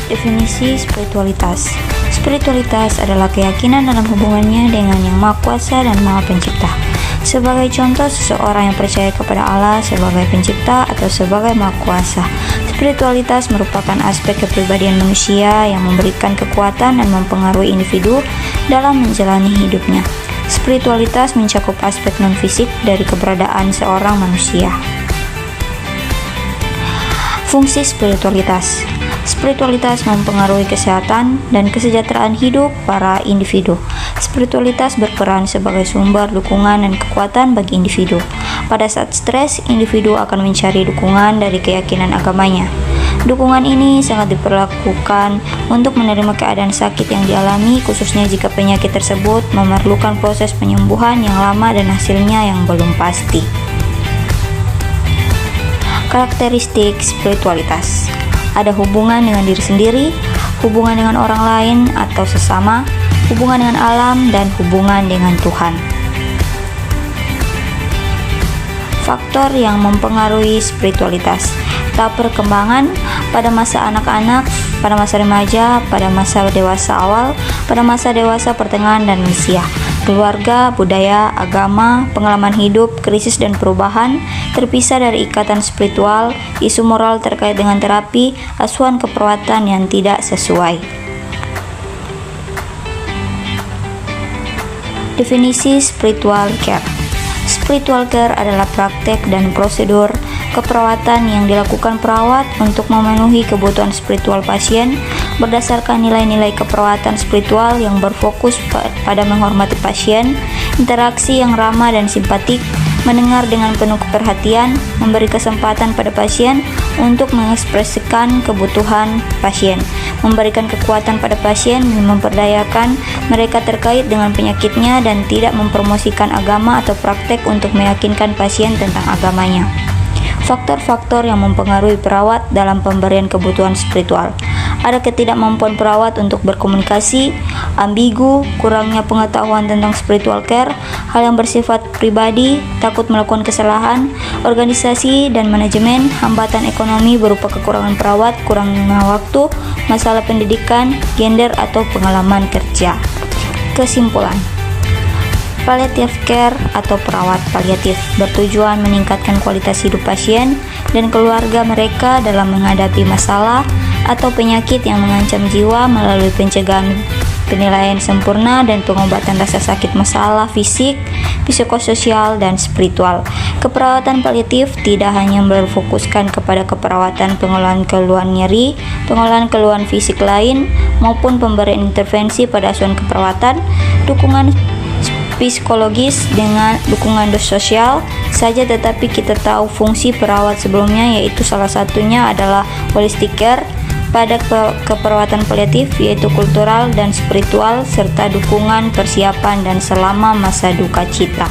Definisi spiritualitas. Spiritualitas adalah keyakinan dalam hubungannya dengan Yang Maha Kuasa dan Maha Pencipta. Sebagai contoh, seseorang yang percaya kepada Allah sebagai pencipta atau sebagai Maha Kuasa. Spiritualitas merupakan aspek kepribadian manusia yang memberikan kekuatan dan mempengaruhi individu dalam menjalani hidupnya. Spiritualitas mencakup aspek non-fisik dari keberadaan seorang manusia. Fungsi spiritualitas. Spiritualitas mempengaruhi kesehatan dan kesejahteraan hidup para individu. Spiritualitas berperan sebagai sumber dukungan dan kekuatan bagi individu. Pada saat stres, individu akan mencari dukungan dari keyakinan agamanya. Dukungan ini sangat diperlakukan untuk menerima keadaan sakit yang dialami, khususnya jika penyakit tersebut memerlukan proses penyembuhan yang lama dan hasilnya yang belum pasti. Karakteristik spiritualitas. Ada hubungan dengan diri sendiri, hubungan dengan orang lain atau sesama, hubungan dengan alam, dan hubungan dengan Tuhan. Faktor yang mempengaruhi spiritualitas. Tahap perkembangan pada masa anak-anak, pada masa remaja, pada masa dewasa awal, pada masa dewasa pertengahan dan lansia. Keluarga, budaya, agama, pengalaman hidup, krisis dan perubahan, terpisah dari ikatan spiritual, isu moral terkait dengan terapi, asuhan keperawatan yang tidak sesuai. Definisi spiritual care. Spiritual care adalah praktek dan prosedur keperawatan yang dilakukan perawat untuk memenuhi kebutuhan spiritual pasien berdasarkan nilai-nilai keperawatan spiritual yang berfokus pada menghormati pasien, interaksi yang ramah dan simpatik, mendengar dengan penuh perhatian, memberi kesempatan pada pasien untuk mengekspresikan kebutuhan pasien, memberikan kekuatan pada pasien dan memperdayakan mereka terkait dengan penyakitnya dan tidak mempromosikan agama atau praktek untuk meyakinkan pasien tentang agamanya. Faktor-faktor yang mempengaruhi perawat dalam pemberian kebutuhan spiritual. Ada ketidakmampuan perawat untuk berkomunikasi, ambigu, kurangnya pengetahuan tentang spiritual care, hal yang bersifat pribadi, takut melakukan kesalahan, organisasi dan manajemen, hambatan ekonomi berupa kekurangan perawat, kurangnya waktu, masalah pendidikan, gender atau pengalaman kerja. Kesimpulan. Palliative care atau perawat paliatif bertujuan meningkatkan kualitas hidup pasien dan keluarga mereka dalam menghadapi masalah atau penyakit yang mengancam jiwa melalui pencegahan, penilaian sempurna dan pengobatan rasa sakit masalah fisik, psikososial, dan spiritual. Keperawatan paliatif tidak hanya berfokuskan kepada keperawatan pengolahan keluhan nyeri, pengolahan keluhan fisik lain, maupun pemberian intervensi pada asuhan keperawatan, dukungan psikologis dengan dukungan sosial saja, tetapi kita tahu fungsi perawat sebelumnya, yaitu salah satunya adalah holistic care pada keperawatan paliatif, yaitu kultural dan spiritual serta dukungan persiapan dan selama masa duka cita.